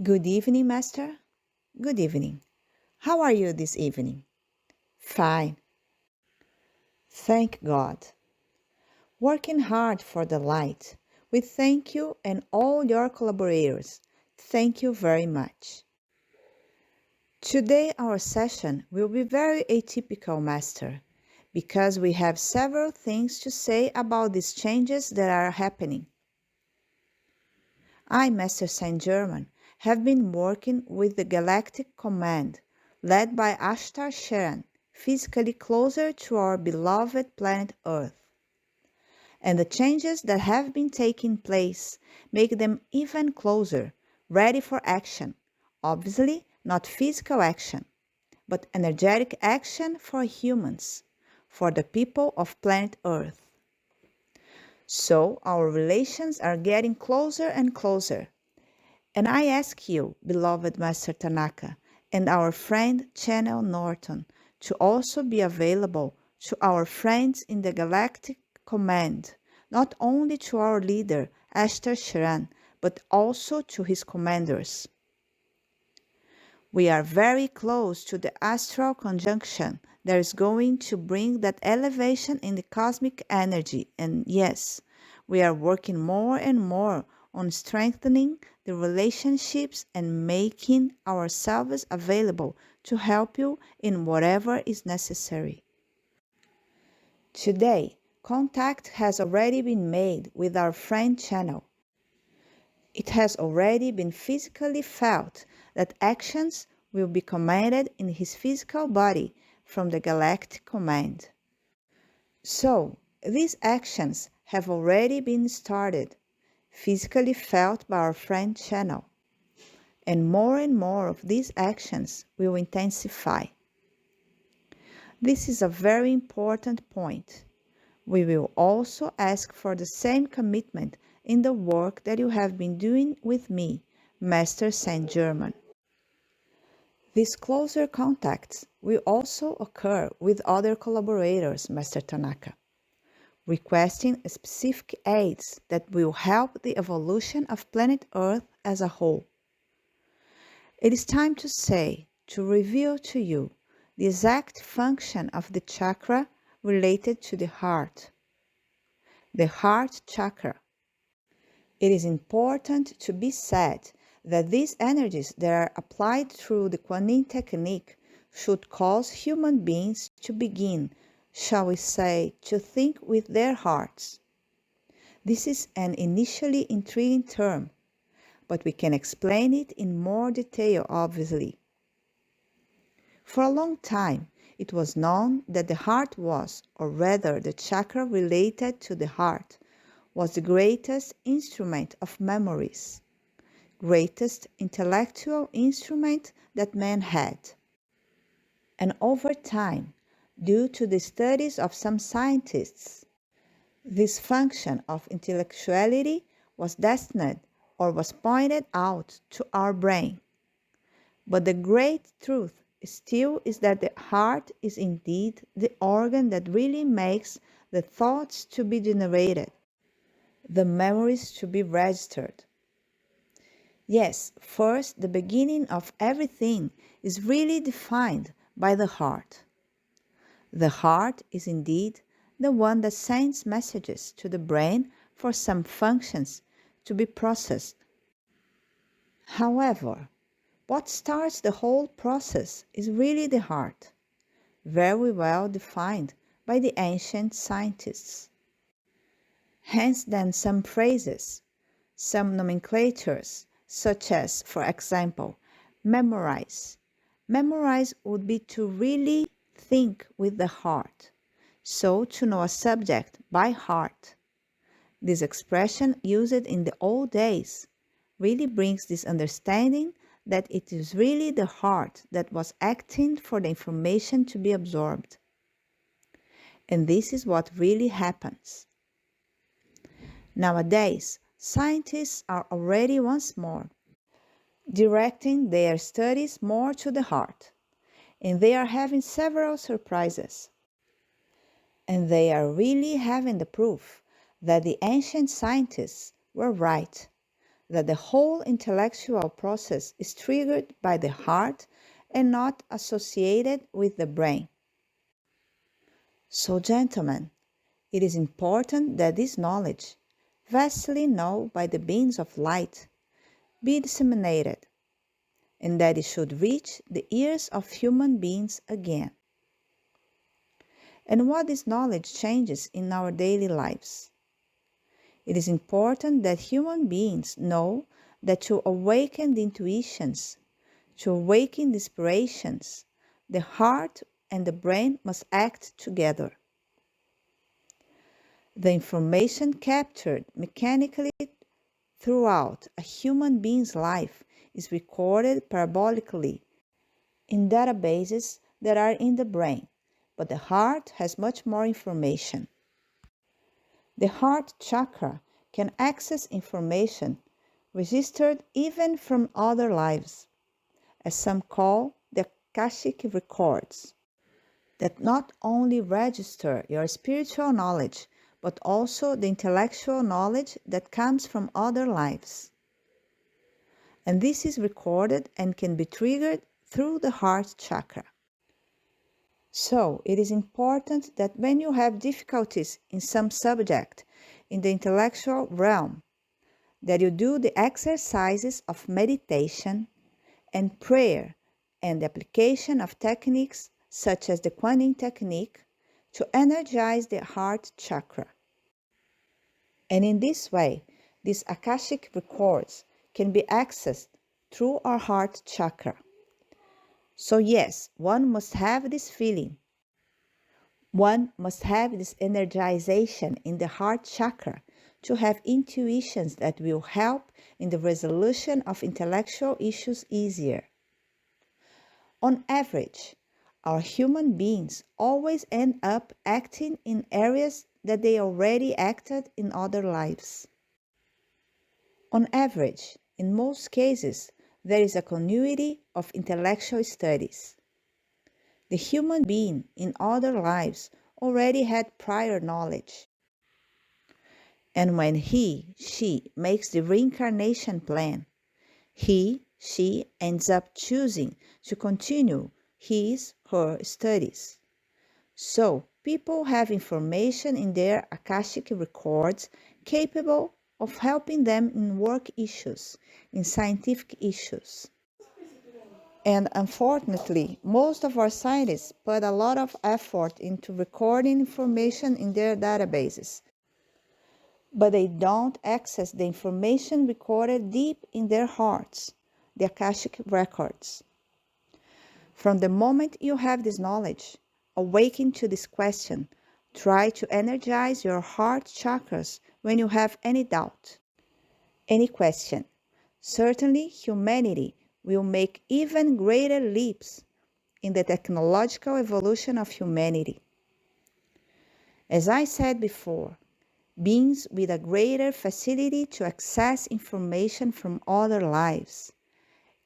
Good evening, Master. Good evening. How are you this evening? Fine. Thank God. Working hard for the light. We thank you and all your collaborators. Thank you very much. Today our session will be very atypical, Master, because we have several things to say about these changes that are happening. I, Master Saint Germain, have been working with the Galactic Command, led by Ashtar Sharan, physically closer to our beloved planet Earth. And the changes that have been taking place make them even closer, ready for action. Obviously, not physical action, but energetic action for humans, for the people of planet Earth. So our relations are getting closer and closer. And I ask you, beloved Master Tanaka, and our friend Channel Norton, to also be available to our friends in the Galactic Command, not only to our leader, Ashtar Sharan, but also to his commanders. We are very close to the astral conjunction that is going to bring that elevation in the cosmic energy, and yes, we are working more and more on strengthening the relationships and making ourselves available to help you in whatever is necessary. Today, contact has already been made with our friend Channel. It has already been physically felt that actions will be commanded in his physical body from the Galactic Command. So, these actions have already been started, physically felt by our friend Channel, and more of these actions will intensify. This is a very important point. We will also ask for the same commitment in the work that you have been doing with me, Master Saint Germain. These closer contacts will also occur with other collaborators, Master Tanaka, requesting specific aids that will help the evolution of planet Earth as a whole. It is time to reveal to you the exact function of the chakra related to the heart chakra. It is important to be said that these energies that are applied through the Kuan technique should cause human beings to begin, shall we say, to think with their hearts. This is an initially intriguing term, but we can explain it in more detail, obviously. For a long time, it was known that the heart was, or rather the chakra related to the heart, was the greatest instrument of memories, greatest intellectual instrument that man had. And over time, due to the studies of some scientists, this function of intellectuality was destined or was pointed out to our brain. But the great truth still is that the heart is indeed the organ that really makes the thoughts to be generated, the memories to be registered. Yes, first, the beginning of everything is really defined by the heart. The heart is indeed the one that sends messages to the brain for some functions to be processed. However, what starts the whole process is really the heart, very well defined by the ancient scientists. Hence then some phrases, some nomenclatures, such as, for example, memorize. Memorize would be to really think with the heart, so to know a subject by heart. This expression used in the old days really brings this understanding that it is really the heart that was acting for the information to be absorbed. And this is what really happens. Nowadays, scientists are already once more directing their studies more to the heart, and they are having several surprises. And they are really having the proof that the ancient scientists were right, that the whole intellectual process is triggered by the heart and not associated with the brain. So, gentlemen, it is important that this knowledge, vastly known by the beings of light, be disseminated, and that it should reach the ears of human beings again. And what this knowledge changes in our daily lives? It is important that human beings know that to awaken the intuitions, to awaken the inspirations, the heart and the brain must act together. The information captured mechanically throughout a human being's life is recorded parabolically in databases that are in the brain, but the heart has much more information. The heart chakra can access information registered even from other lives, as some call the Akashic records, that not only register your spiritual knowledge, but also the intellectual knowledge that comes from other lives. And this is recorded and can be triggered through the heart chakra. So, it is important that when you have difficulties in some subject in the intellectual realm, that you do the exercises of meditation and prayer and the application of techniques such as the Kuan technique to energize the heart chakra. And in this way, these Akashic records can be accessed through our heart chakra. So yes, one must have this feeling. One must have this energization in the heart chakra to have intuitions that will help in the resolution of intellectual issues easier. On average, our human beings always end up acting in areas that they already acted in other lives. On average, in most cases, there is a continuity of intellectual studies. The human being in other lives already had prior knowledge. And when she makes the reincarnation plan, she ends up choosing to continue her studies. So, people have information in their Akashic records capable of helping them in work issues, in scientific issues. And unfortunately, most of our scientists put a lot of effort into recording information in their databases, but they don't access the information recorded deep in their hearts, the Akashic records. From the moment you have this knowledge, awaken to this question. Try to energize your heart chakras when you have any doubt, any question. Certainly, humanity will make even greater leaps in the technological evolution of humanity. As I said before, beings with a greater facility to access information from other lives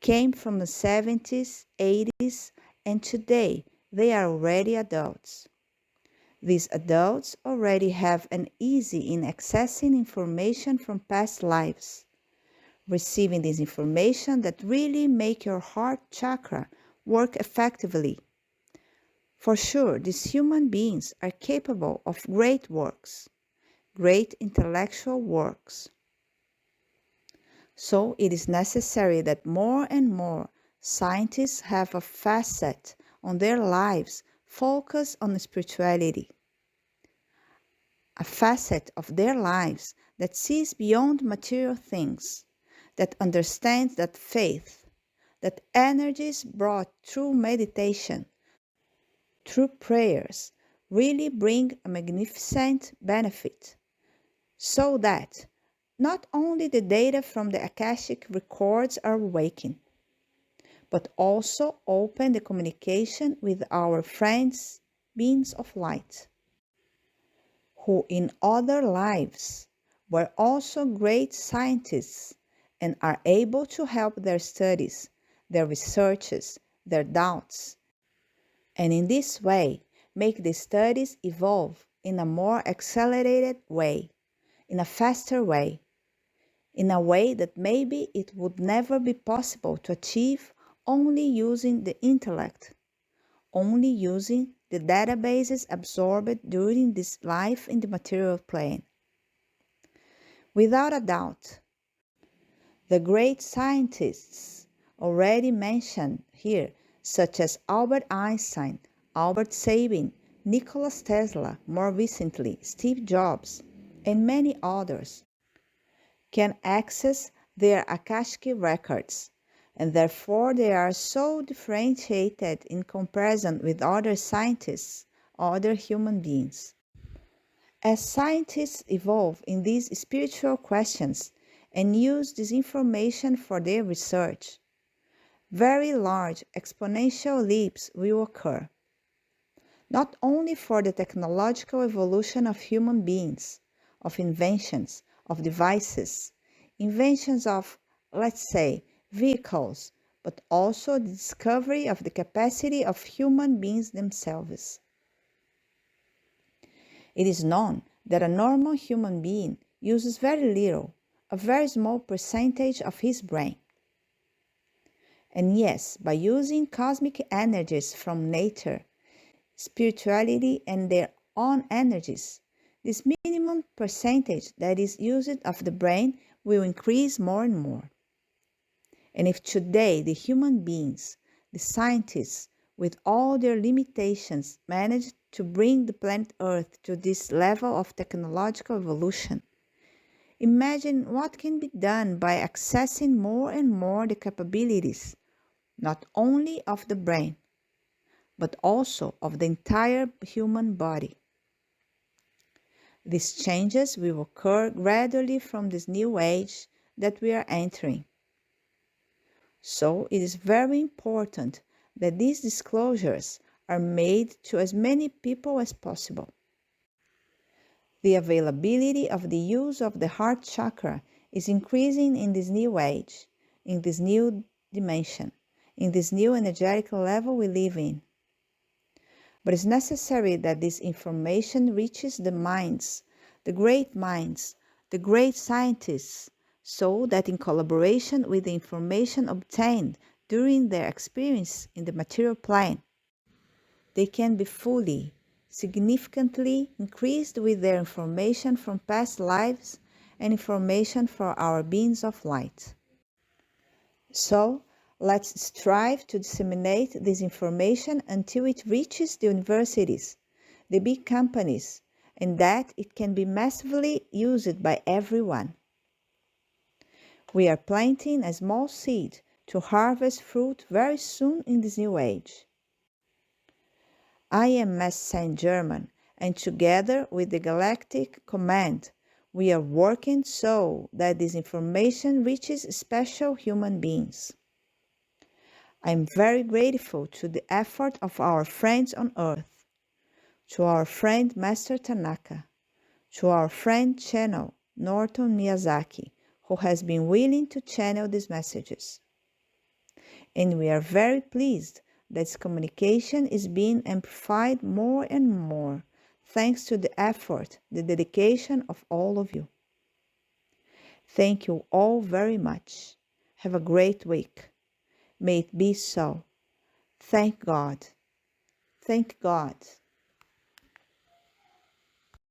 came from the 70s, 80s, and today they are already adults. These adults already have an ease in accessing information from past lives, receiving this information that really make your heart chakra work effectively. For sure, these human beings are capable of great works, great intellectual works. So it is necessary that more and more scientists have a facet on their lives focused on spirituality. A facet of their lives that sees beyond material things, that understands that faith, that energies brought through meditation, through prayers, really bring a magnificent benefit, so that not only the data from the Akashic records are awakened, but also open the communication with our friends, beings of light, who in other lives were also great scientists and are able to help their studies, their researches, their doubts, and in this way make the studies evolve in a more accelerated way, in a faster way, in a way that maybe it would never be possible to achieve only using the intellect, only using the databases absorbed during this life in the material plane. Without a doubt, the great scientists already mentioned here, such as Albert Einstein, Albert Sabin, Nikola Tesla, more recently Steve Jobs, and many others, can access their Akashic records, and therefore they are so differentiated in comparison with other scientists, other human beings. As scientists evolve in these spiritual questions and use this information for their research, very large exponential leaps will occur, not only for the technological evolution of human beings, of inventions, of devices, inventions of, let's say, vehicles, but also the discovery of the capacity of human beings themselves. It is known that a normal human being uses very little, a very small percentage of his brain. And yes, by using cosmic energies from nature, spirituality, and their own energies, this minimum percentage that is used of the brain will increase more and more. And if today the human beings, the scientists, with all their limitations, manage to bring the planet Earth to this level of technological evolution, imagine what can be done by accessing more and more the capabilities, not only of the brain, but also of the entire human body. These changes will occur gradually from this new age that we are entering. So it is very important that these disclosures are made to as many people as possible. The availability of the use of the heart chakra is increasing in this new age, in this new dimension, in this new energetic level we live in. But it's necessary that this information reaches the minds, the great scientists, so that in collaboration with the information obtained during their experience in the material plane, they can be fully, significantly increased with their information from past lives and information for our beings of light. So, let's strive to disseminate this information until it reaches the universities, the big companies, and that it can be massively used by everyone. We are planting a small seed to harvest fruit very soon in this new age. I am Mass Saint Germain, and together with the Galactic Command, we are working so that this information reaches special human beings. I am very grateful to the effort of our friends on Earth, to our friend Master Tanaka, to our friend Channel Norton Miyazaki, who has been willing to channel these messages. And we are very pleased that this communication is being amplified more and more, thanks to the effort, the dedication of all of you. Thank you all very much. Have a great week. May it be so. Thank God. Thank God.